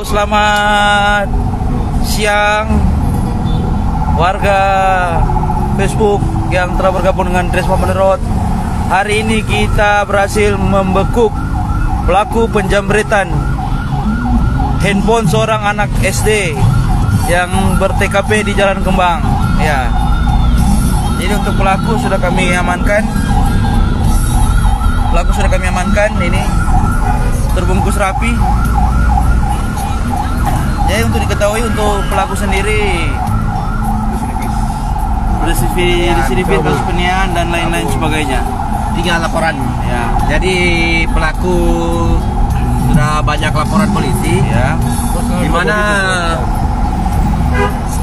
Selamat siang warga Facebook yang telah bergabung dengan Dresma Menerot. Hari ini kita berhasil membekuk pelaku penjamretan handphone seorang anak SD yang ber-TKP di Jalan Kembang. Ya. Jadi untuk pelaku sudah kami amankan. Ini terbungkus rapi. Jadi untuk diketahui untuk pelaku sendiri residivis kasus peniagaan dan lain-lain sebagainya. 3 laporan. Ya. Jadi pelaku sudah banyak laporan polisi. Ya. Di mana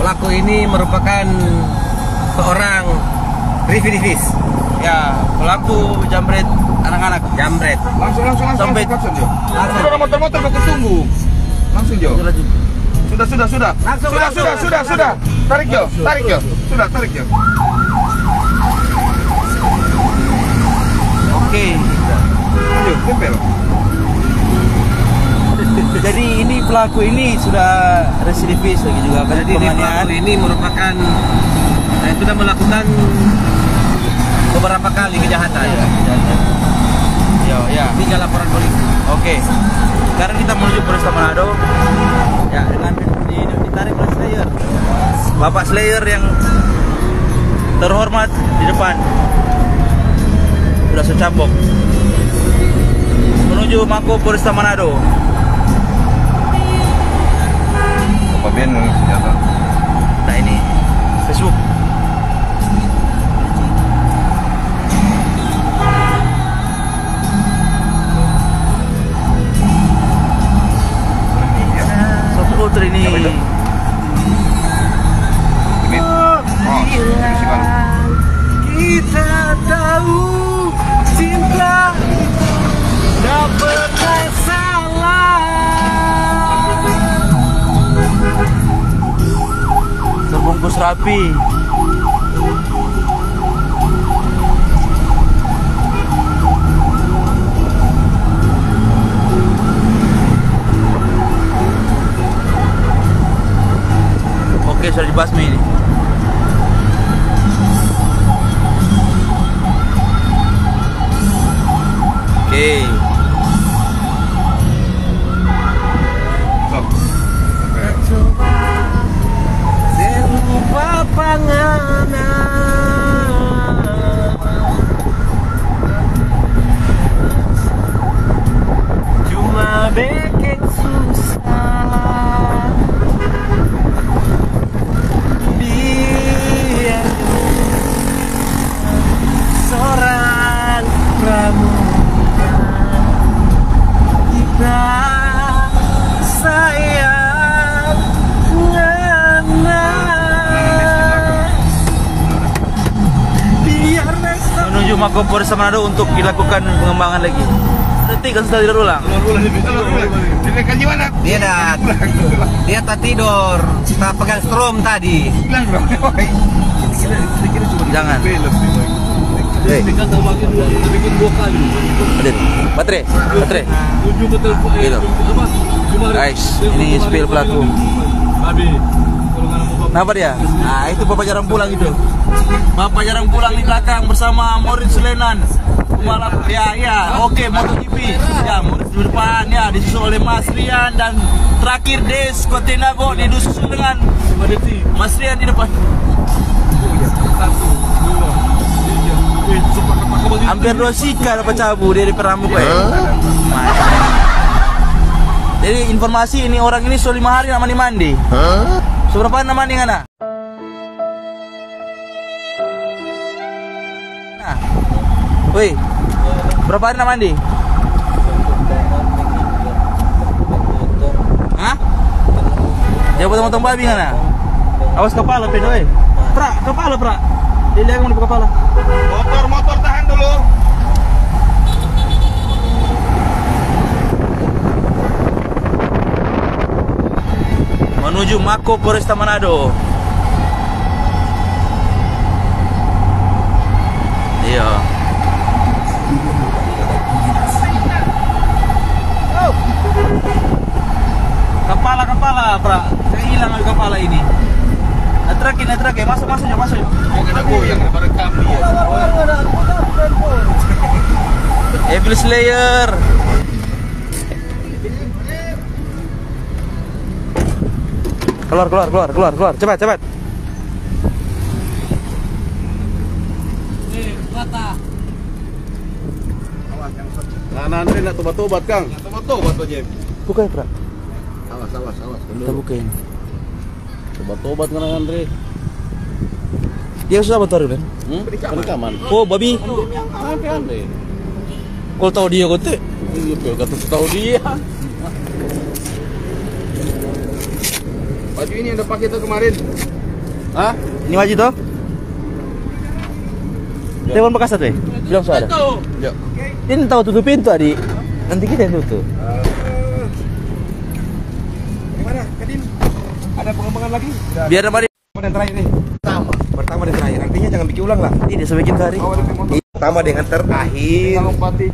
pelaku ini merupakan seorang residivis. Ya, pelaku jambret anak-anak. Jambret. Langsung Sampai Sudah motor-motor baku tunggu. Langsung Jo. Sudah. Sudah. Tarik Jo. Sudah, tarik Jo. Oke. Jo, tempel. Jadi ini pelaku ini sudah residivis lagi juga kan. Jadi pelaku ini merupakan sudah melakukan beberapa kali kejahatan. Ya. 3 laporan polisi. Oke. Sekarang kita menuju Polresta Manado. Ya, dengan ditarik oleh Slayer. Bapak Slayer yang terhormat di depan. Sudah secambok. Menuju Mako Polresta Manado. Apa Ben senjata? Nah ini Facebook. Putri ini. Ini. Kita tahu cinta tak pernah salah. Terbungkus rapi. Oke, sudah dibasmi ini. Oke. Serupa panganan cuma bikin susah. Biar seorang pramuka kita sayang Menuju Mako Polresta Manado untuk dilakukan pengembangan lagi. Detik kan sudah diulang. Ini kan gimana? Dia tak tidur, tak pegang strom tadi. Jangan. Baterai. Gitu. Guys, ini spill pelaku. Kenapa dia? Nah, itu Bapak jarang pulang itu. Bapak jarang pulang di belakang bersama Moritz Lenan. Pembalap ya. Oke, MotoGP. Ya, Moritz di depan ya, disusul oleh Mas Rian dan terakhir Des Kotenago disusul dengan Mas Rian di depan. Hampir 2 sika dapat cabu dari Pernambuco ya. Jadi informasi ini orang ini sudah 5 hari nak mandi. Seberapa nama nih ngana? Nah, woi, berapa hari nak mandi? Hah? Dia potong-potong babi ngana? Awas kepala pedo, kepala. Dia lihat mau di kepala. Motor tahan dulu. Menuju Mako Polresta Manado. Iya. Kapal Kepala, Pra. Saya hilang kepala ini. Natrakin, masuk. Mau kena goyang daripada kami ya. Evil Slayer. Keluar. Cepat. Nah, Andre nak tobat-tobat, Kang. Tobat-tobat Pak Jem. Buka ya, Pra. Awas. Kita bukain. Tobat-tobat kan Andre. Dia susah betul, Ben. Penikaman. Oh, babi. Apa Andre? Kau tahu dia kau tuh? Iya, kata tahu dia. Baju ini yang udah pakai tuh kemarin. Hah? Ini wajib toh? Telepon bekas tuh, bilang soal ada. Yuk. Dia tahu tutup pintu tadi. Nanti kita yang tutup. Gimana, Kadin? Ada pengembangan lagi? Biar apa dia? Dan terakhir nih. Pertama dan terakhir. Artinya jangan bikin ulang lah. Ini dia bikin hari. Pertama dengan terakhir. Lompati.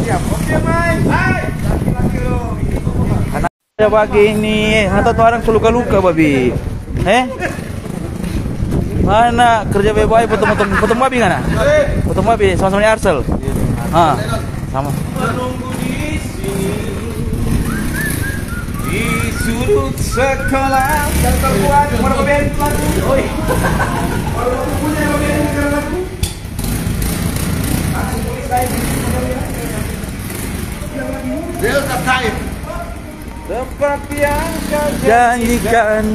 Siap. Oke, Mai. Hai. Laki-laki lo. Anak ada pagi ini, atau tuh orang luka-luka babi. Mana kerja baik-baik potong babi kan? Potong babi sama-sama di Arsel. Sama. Menunggu di sini. Di sudut sekolah yang terbuat mana pemain lagu. Oi. Baru punya pemain lagu. Aku tulis lagi. Delta Time. Tempat yang kau Janjikan.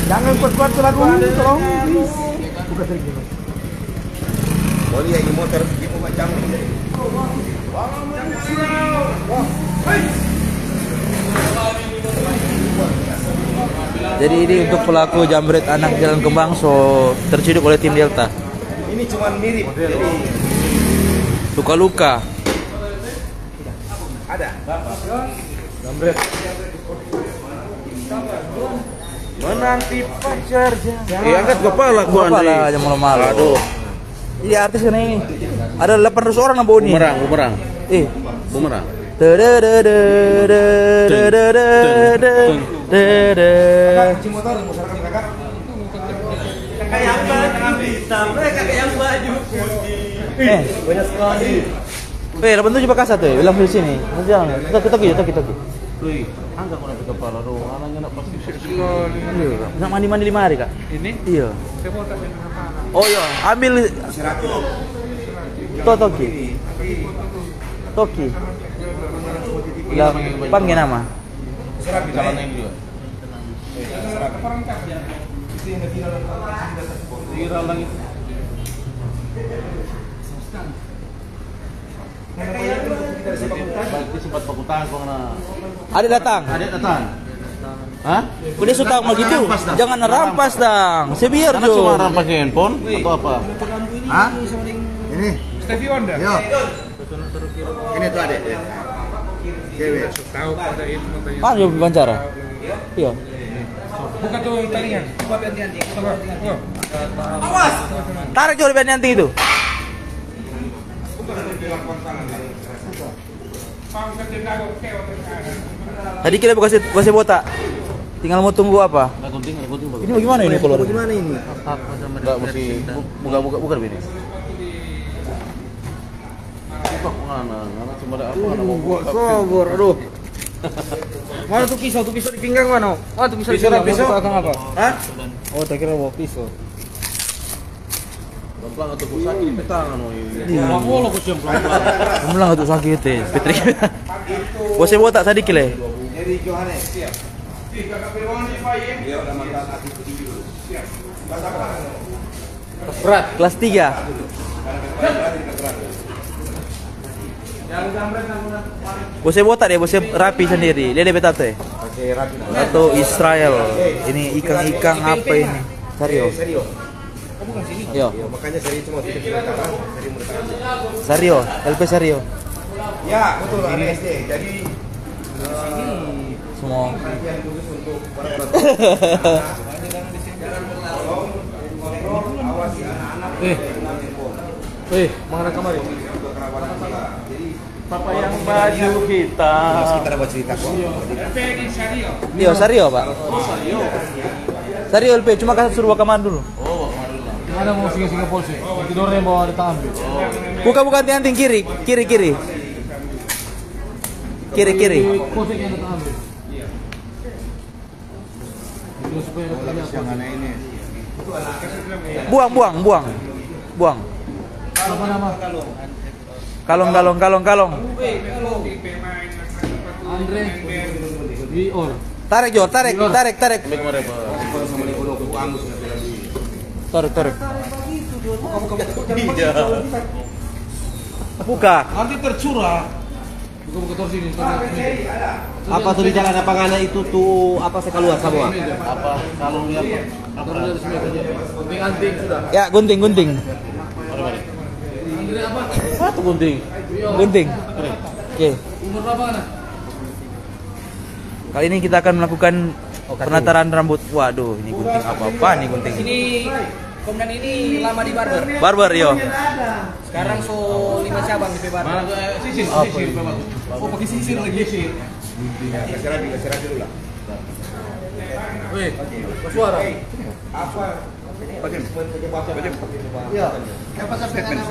Jangan kuat-kuat lagu, tolong. Buka sering. Boleh yang motor gitu macam ini. Jadi ini untuk pelaku jambret anak Jalan Kembang terciduk oleh tim Delta. Ini cuma mirip. Jadi Luka-luka. ada. jambret. Menanti pacar angkat kepala gua Kepala aja malu-malu. Aduh. Ini artis kan ini. Ada 800 orang yang bawa ini. Bumerang. Bumerang. Kunci motor masyarakat kakak. Kakak yang baju hitam, kakak yang baju putih. Banyak sekali. Delapan tujuh Bekasa tuh, bilang di sini. Jangan, kita. Wih, angkat kau nanti kepala dong. Anaknya nak pasti sekali. Nak mandi 5 hari kak? Ini? Iya. Oh iya, ambil Toki. Bilang panggil nama. Jalan yang juga. Viral lagi. Berarti sempat pakutan kau na. Ada datang. Hah? Udah suka mau gitu. Jangan rampas dong. Sebiar Karena cuma dong. rampas handphone atau apa? Hah? Ini? Stevie Wonder. Yo. Ini tuh adek. Cewek. Ah, dia wawancara. Iya. Buka tuh taringan. Awas. Tarik jauh lebih nanti itu. Tadi kita kasih botak. Tinggal mau tunggu apa? Ini bagaimana ini keluar? Gimana ini? Enggak mesti buka ini. Buka mana? Cuma ada apa? Sabar, aduh. Mana tuh pisau di pinggang mana? Oh, tuh pisau. Pisau. Apa? Hah? Oh, tak kira bawa pisau. Pelan atau sakit di tangan Mau lo kucing pelan-pelan. Pelan untuk sakit teh. Petri. Bosnya botak tadi kile. Jadi Johannes. Siap. Berat. Kelas 3. Bosnya botak dia, bosnya rapi sendiri. Dia lebih tato ya. Oke, rapi. Atau Israel. Ini ikan-ikan apa ini? Serius. Serio. Yo. Ya, makanya seri cuma tidak sementara, seri menurut Sario, LP Sario. Ya, betul. Ada SD. Jadi Semua. perhatian khusus untuk para awasi anak-anak. mana kamar ini? Jadi Bapak yang baju hitam. Mas kita ada buat cerita kok. Iya, Sario, Pak. Sario LP, cuma kasih suruh Wakaman dulu. Ada mau singa-singa polisi. Tidurnya mau ada ambil. Buka tianting kiri. Kiri. Polisi yang ada ambil. Itu supaya Yang aneh ini. Buang. apa nama? Kalong. Andre Wior. Tarik Jo, tarik. Tarik. Buka. Nanti tercurah. Buka torsi ini. Apa tuh di jalan apa ngana itu tuh apa saya keluar semua? Apa kalung apa? Taruh dari sini aja. Gunting sudah. Ya, gunting. Andre apa? Satu gunting. Oke. Umur berapa anak? Kali ini kita akan melakukan penataran rambut. Waduh, ini gunting apa nih gunting? Ini Komandan ini lama di barber. Barber yo. Sekarang 5 cabang di barber. Sisir. Oh, pakai sisir lagi sih. Geser dulu lah. Weh, suara. Iya. Apa sampai ini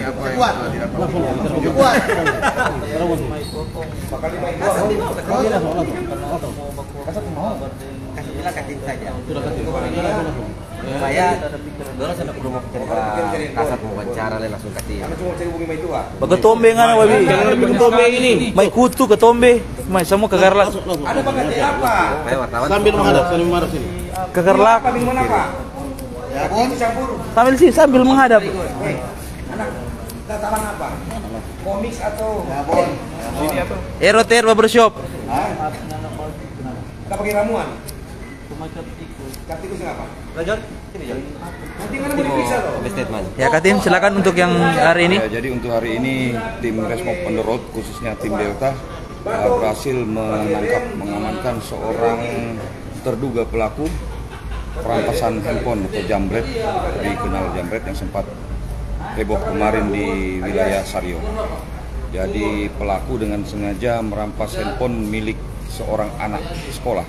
apa kuat. Kuat. Kasih saja. Saya dulu saya perlu mau cerita kasat mau wawancara langsung kasih. Karena cuma cari bumi itu ah. Ketombe ngana wabi. Jangan lebih ketombe ini. Mai kutu ketombe. Mai semua kegarlak. Ada bagian apa? Saya wartawan. Sambil menghadap sini. Kegarlak. Apa bingung apa? Ya, itu campur. Sambil menghadap. Anak, kita talang apa? Komik atau bon? Sini apa? Eroter barbershop. Kita pakai ramuan. Kartikus apa? Lanjut. Sini Jon. Nanti mana mau diperiksa loh? Statement. Ya Katin, silakan untuk yang hari ini. Ya, jadi untuk hari ini tim Resmob on the Road khususnya tim Delta berhasil mengamankan seorang terduga pelaku perampasan handphone atau jambret, dikenal jambret yang sempat heboh kemarin di wilayah Sario. Jadi pelaku dengan sengaja merampas handphone milik seorang anak sekolah.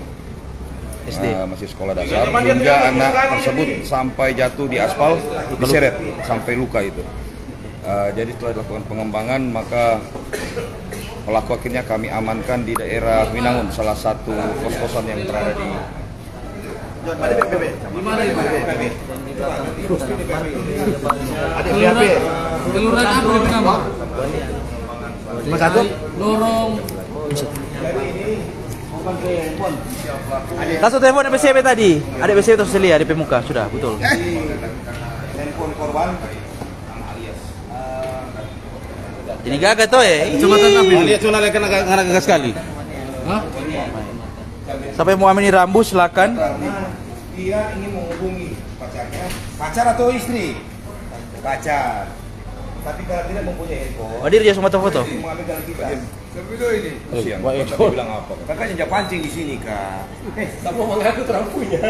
SD. Masih sekolah dasar, hingga anak tersebut sampai jatuh di aspal, diseret sampai luka itu. Jadi setelah dilakukan pengembangan, maka pelaku akhirnya kami amankan di daerah Winangun, salah satu kos-kosan yang berada di Kelurahan apa di nama? Cuma satu. Lorong. Tasuk telepon ada BCP tadi. Ada BCP terus lihat di muka sudah betul. Handphone korban. Ini gagah tuh ya. Kecamatan apa ini? lihat cuma kena gagas sekali. Hah? Sampai mau amini rambu silakan. Karena dia ingin menghubungi pacarnya. Pacar atau istri? Pacar. Tapi kalau tidak mempunyai handphone, Hadir dia semua foto. mengambil jalan kita. Siang. Bilang apa? Kakak jangan pancing di sini, Kak. Kamu mengaku terampunya.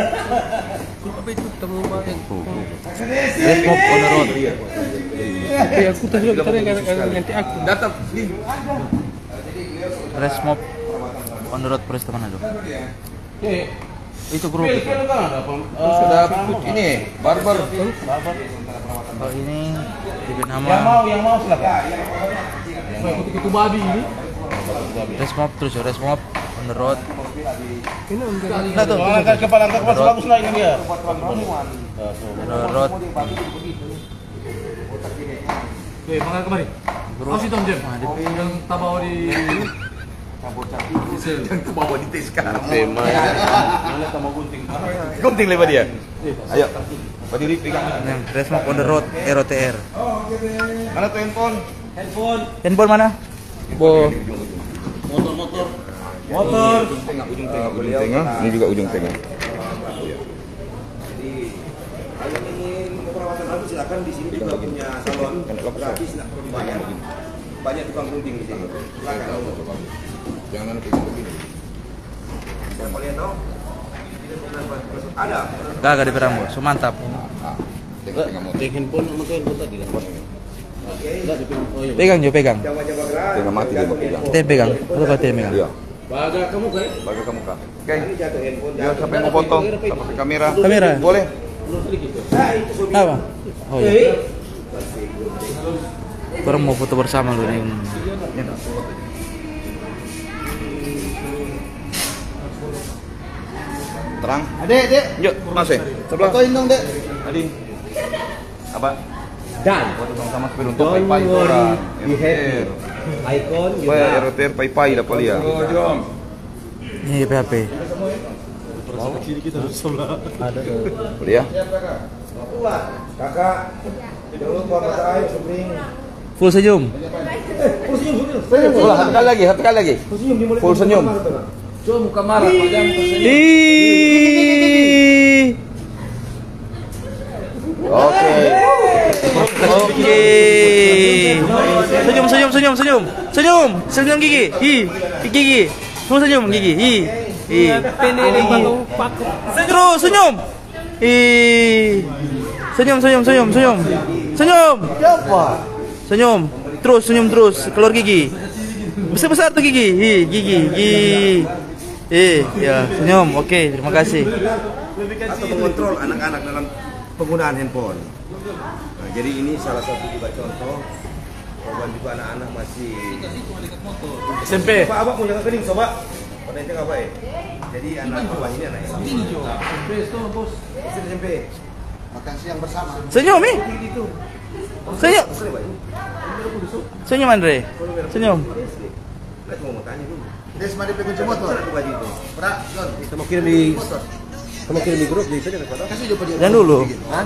Resmob on the road. Aku tadi ganti aku. Datang. Resmob on the road Polres Manado. Itu grup. Sudah ini barber. Oh ini diberi nama Yang mau silakan. Kutu babi ini. Resmob terus ya, Resmob on the road. Nah tuh, kepala bagus lah ini dia. On the road. Weh, mangan kemari. Awas itu Om Jem. Yang tabawa di Bawa di tes sekarang. Tema. Mana sama gunting? Gunting lebar dia. Ayo. Berdiri pegang. Yang Resmob on the road ROTR. Mana tuh handphone? Handphone mana? Bo. Motor. Ujung tengah. Ini juga ujung tengah. Kalau ingin perawatan rambut silakan di sini juga punya salon gratis, nggak perlu dibayar. Banyak tukang gunting di sini. Silakan. Jangan pegang begini. Siapa lihat tahu? Ada. Gagah di rambut, so mantap. Pegang motor. handphone tadi. Pegang Jo, pegang. Tengah mati dia mau pegang. Kita yang pegang. Atau berarti yang pegang? Iya. Baga ke muka. Oke. Ya, siapa yang mau foto? Pakai kamera. Kamera. Boleh. Apa? Oh iya. Orang mau foto bersama lu nih. Terang. Dek. Yuk, Mas. Sebelah. Fotoin dong, Dek. Tadi. Apa? Dan Foto sama-sama sepeda untuk pai-pai orang. icon RTR pai-pai dapat lihat. Ini PHP. Boleh ya? Kakak, jangan lupa mata air spring. Full senyum. Satu kali lagi. Full senyum. Coba muka marah, padahal tersenyum. Oke. Oke. Senyum gigi. Gigi. Semua senyum gigi. Terus senyum. Senyum. Terus senyum terus. Keluar gigi. Besar tuh gigi. Gigi. Ya, senyum. Oke, terima kasih. Atau mengontrol anak-anak dalam penggunaan handphone. Nah, jadi ini salah satu juga contoh korban juga anak-anak masih SMP. Pak abang punya kening coba. Pada itu apa ya? Jadi anak bawah ini anak SMP. SMP. Makan siang bersama. Senyum nih. Senyum. Senyum Andre. Senyum. Lihat mau tanya dulu. Des mari kunci motor. Baju itu. Pra, Jon. Kita mau kirim di grup jadi itu dapat. Kasih dia pada. Jangan dulu. Hah?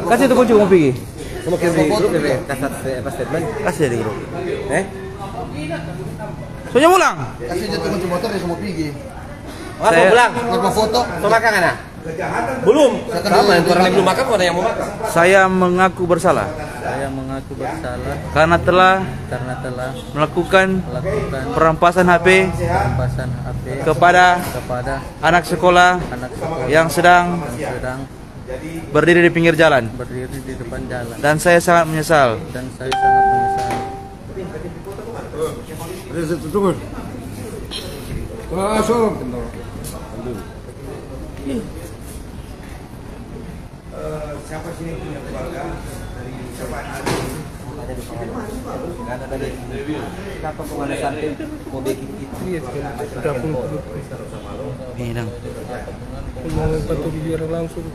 Kasih tuh kunci mau pergi. Kita mau kirim di grup deh, kasat apa statement. Kasih di grup. Senyum ulang. Kasih dia kunci motor dia mau pergi. Saya- pulang. Mau foto. Mau makan kan? Belum. Sama yang orang belum makan ada yang mau makan. Saya mengaku bersalah Saya mengaku bersalah karena telah karena telah melakukan melakukan perampasan HP perampasan HP kepada kepada anak sekolah anak sekolah yang sedang yang sedang berdiri di pinggir jalan. berdiri di depan jalan, Dan saya sangat menyesal. dan saya sangat menyesal. Siapa sini yang punya keluarga dari siapa ada di sini? Enggak ada tadi. Siapa pengguna sampai mau bikin itu? Iya, sudah pun. Ini dong. Mau bantu biar langsung.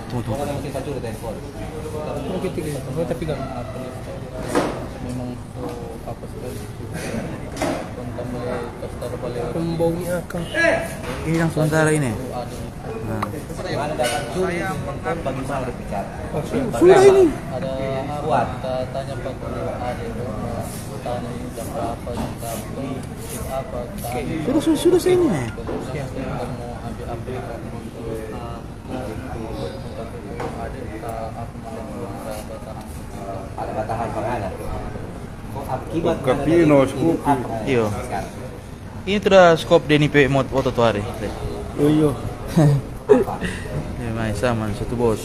Tunggu. Mungkin satu udah telepon. Mungkin tiga, tapi kan memang apa sekali. Pembaunya akan. Ini yang sementara ini. Nah. Mana dapat saya mengaku bagaimana berbicara? Sudah ini. Ada Kuat. kita tanya Pak Guru ada tanya jam berapa apa Sudah saya ini. mau ambil update Ada batahan penganan. Akibat Iya. Ini sudah skop Denny P mod foto tuh hari. iya Ya, main sama satu bos.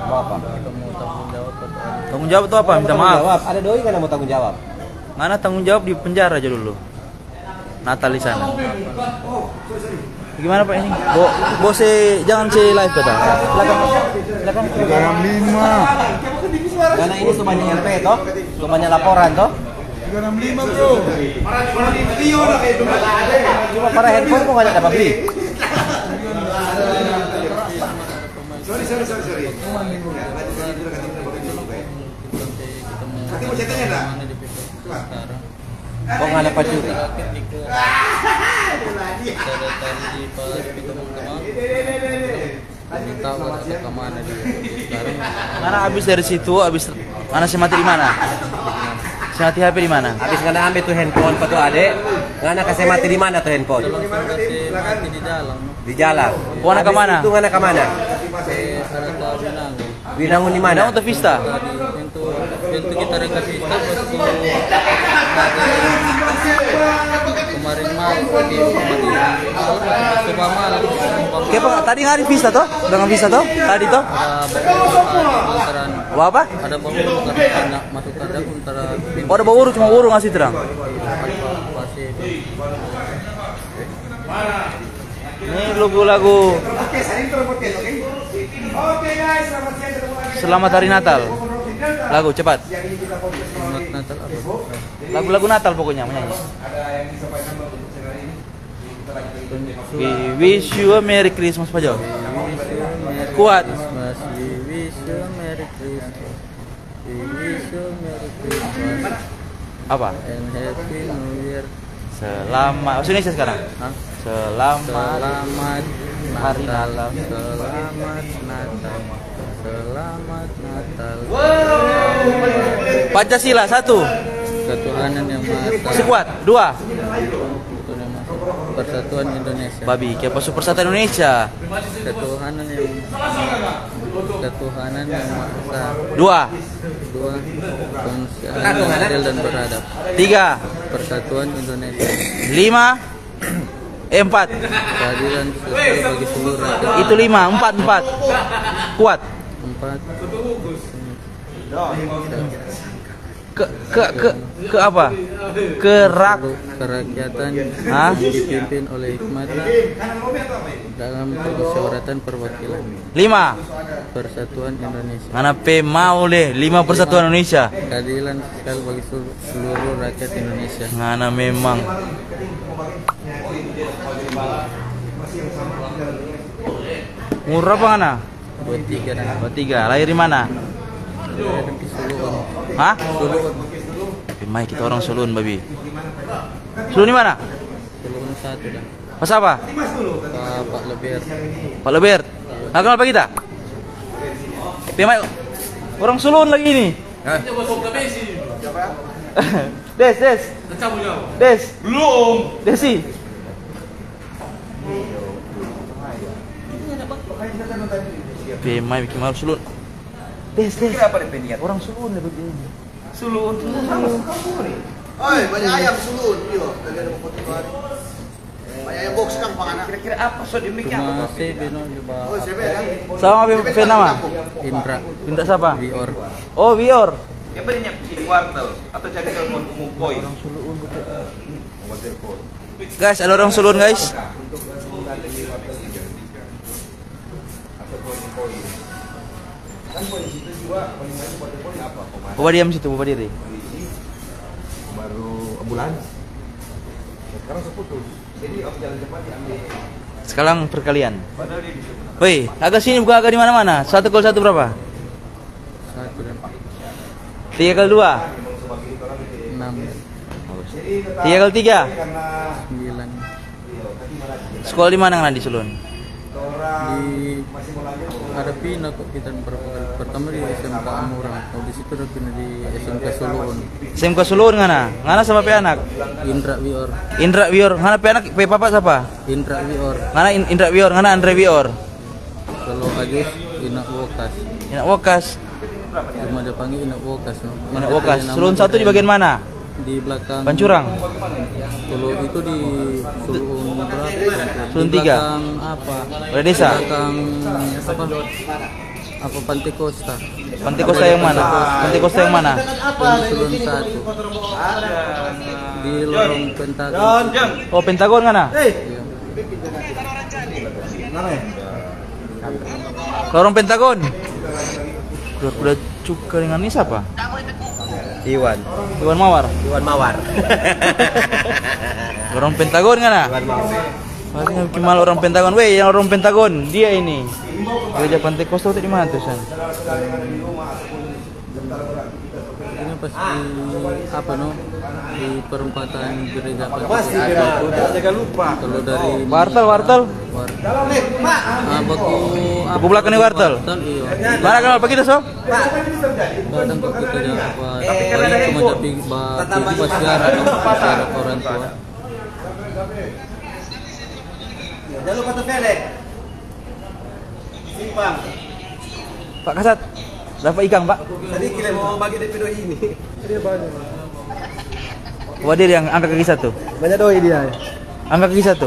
Mau apa? Tanggung jawab itu apa? Minta maaf. Ada doi kan yang mau tanggung jawab? Mana tanggung jawab di penjara aja dulu. Natal di sana. Gimana Pak ini? Bos jangan live kata. Silakan. 365. Karena ini semuanya LP toh, semuanya laporan toh. 365, Bro. Cuma para handphone kok nggak dapat beli. Sorry. Nanti mau chatnya enggak? Kok nggak dapat juga? minta WhatsApp ke mana dia sekarang. Mana habis dari situ, habis mana si mati di mana? Si mati HP di mana? Habis nggak ambil tuh handphone pak tuh adek. Ngana kasih mati di mana tuh handphone? Langsung kasih mati di jalan. Di jalan. Ngana ke mana? Itu ngana ke mana? Karena Binangun. Binangun di mana? Binangun atau Vista? Tadi pintu kita kasih stop kemarin malam coba malam. Oke Pak, tadi hari Vista toh? Dengan Vista toh? Tadi toh? Ada Wah apa? ada bau karena masuk ada antara Oh ada bau cuma bau ngasih terang. pasir. Ini lagu-lagu Selamat Hari Natal. Lagu cepat. Selamat Natal apa? Lagu-lagu Natal pokoknya menyanyi. We wish you a Merry Christmas Pak Jo. Kuat. Christmas, we wish you a Merry Christmas. We wish you a Merry Christmas Apa? and Happy New Year. Selamat. Bahasa Indonesia sekarang. Hah? Selamat Selamat Hari Natal. Natal. Selamat Natal. Selamat Natal. Pancasila 1. Ketuhanan yang Maha Esa. Sekuat 2. Persatuan Indonesia. Babi, kayak Pasukan Persatuan Indonesia. Ketuhanan yang Maha Esa. 2. 2. Kemanusiaan yang adil dan beradab. 3. Persatuan Indonesia. 5. 4. Keadilan sosial bagi seluruh rakyat. Itu 5. 4. Kuat. 4. Ke apa? Kerakyatan Hah? dipimpin oleh hikmat dalam permusyawaratan perwakilan. 5. Persatuan Indonesia. Mana pe mau deh 5 Persatuan Indonesia. Keadilan sosial bagi seluruh rakyat Indonesia. Ngana memang. Umur berapa ngana? 23 dan 23. Lahir di mana? di Suluun. Hah? Suluun. Mai kita orang Sulun babi. Sulun di mana? Suluun 1 dah. Pas apa? Pak Leber. Pak Lebert. Nggak kenal Pak kita? Mai orang Sulun lagi ini. Des. Belum. Desi. Mai bikin malu Sulun. Des. Orang Sulun lebih begini. Sulun. Oi, banyak ayam sulun, yo. Lagi ada potongan. Banyak ayam box kang panganan. Kira-kira apa so Cuma Beno juga Oh, siapa ya? Sama Fe nama? Indra Minta siapa? Bior. Oh, Bior. Yang banyak di kuartal atau jadi telepon umum boy. Guys, ada orang Sulun, guys. Bawa diam situ, bawa diri. Baru bulan. Sekarang seputus. Jadi jalan cepat diambil. Sekarang perkalian. Woi, agak sini buka agak di mana-mana. 1 kali 1 berapa? 1 dan 3 kali 2. 6 3 kali 3. 9 Sekolah di mana kan di Sulun? di ada pindah kok kita pertama di SMK Amurang, di situ udah pindah di SMK Suluun. SMK Sulun ngana? Ngana sama pe anak? Indra Wior. Indra Wior. Ngana pe anak pe papa siapa? Indra Wior. Ngana Indra Wior, ngana Andre Wior. Kalau Agus Inak Wokas. Inak Wokas. Cuma dia panggil Inak Wokas. No? Inak Wokas. Sulun 1 di bagian mana? Di belakang Pancurang. Sulu itu di Suluun berapa? Sulun Di 3. belakang apa? Balai desa. Belakang apa Pantai Costa. Pantai Costa yang mana? Pantai Costa yang mana? Suluun 1. Di lorong Pentagon. Oh, Pentagon ngana? Iya. Lorong Pentagon. Kuda cuka dengan ini siapa? Iwan Mawar. Mawar. Lorong Pentagon ngana? Paling bikin malu orang Pentagon. Weh, yang orang Pentagon dia ini. Gereja Pantai Costa itu di mana tuh, San? Ini pas di apa no? Di perempatan gereja Pantai Costa. Jangan lupa. Kalau dari Wartel. baku Buku belakang nih wartel. Iya. Mana kenal Pak kita, Sob? Kadang kok kita dapat paling cuma tapi pas siaran orang tua. Jangan lupa tuh velek. Simpang. Pak Kasat, dapat ikan Pak. Tadi kita mau bagi DP doi ini. Dia banyak. Wadir yang angkat kaki satu. Banyak doi dia. Angkat kaki satu.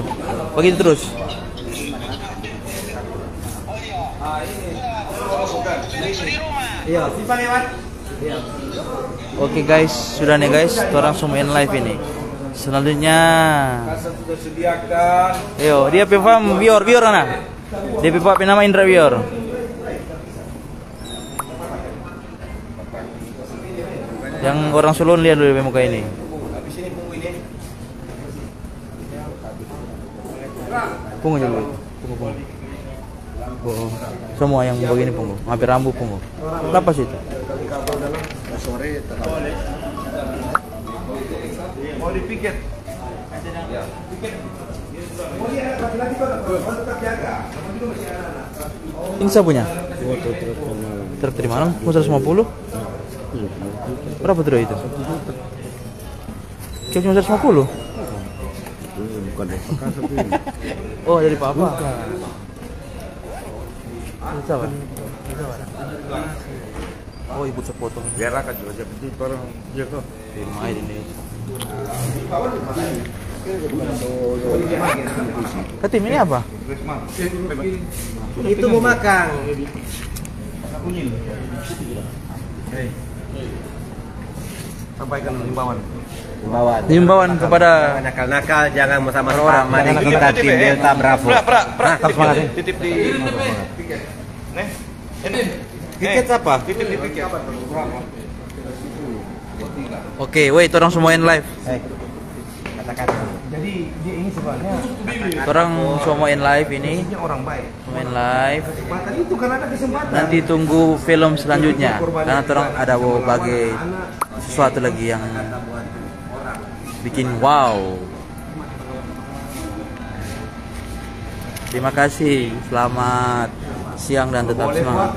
Begitu terus. Iya, simpang ya, Pak. Iya. Oke guys, sudah nih guys, orang semua in live ini. Selanjutnya, Sudah sediakan. yo dia pefam bior mana? Dia pepa nama Indra Bior. Yang orang Solo lihat dulu muka ini. Pungu dulu. Pungu. Oh, semua yang begini pungu, hampir rambut pungu. Apa sih itu? Sore tetap. Mau dipiket. Ini saya punya. Truk dari mana? 150? Berapa truk itu? Cuma 150? Bukan deh. Oh, dari papa. Siapa? Oh, ibu sepotong. Biar akan juga jadi orang ya kok. Main ini. Ketim ini apa? Itu mau makan. Sampaikan himbauan. Himbauan kepada Nakal-nakal jangan bersama-sama dengan kita tim Delta Bravo. Semangat titip di piket. Nih. Ini. Piket apa? Titip di piket. Oke, wait, orang semua in live. Katakan. Jadi dia ini sebenarnya Orang semua in live ini, orang baik. semua in live. Kesempatan itu kan ada kesempatan. Nanti tunggu film selanjutnya karena orang ada mau bagi sesuatu lagi yang bikin wow. Terima kasih, selamat siang dan tetap semangat.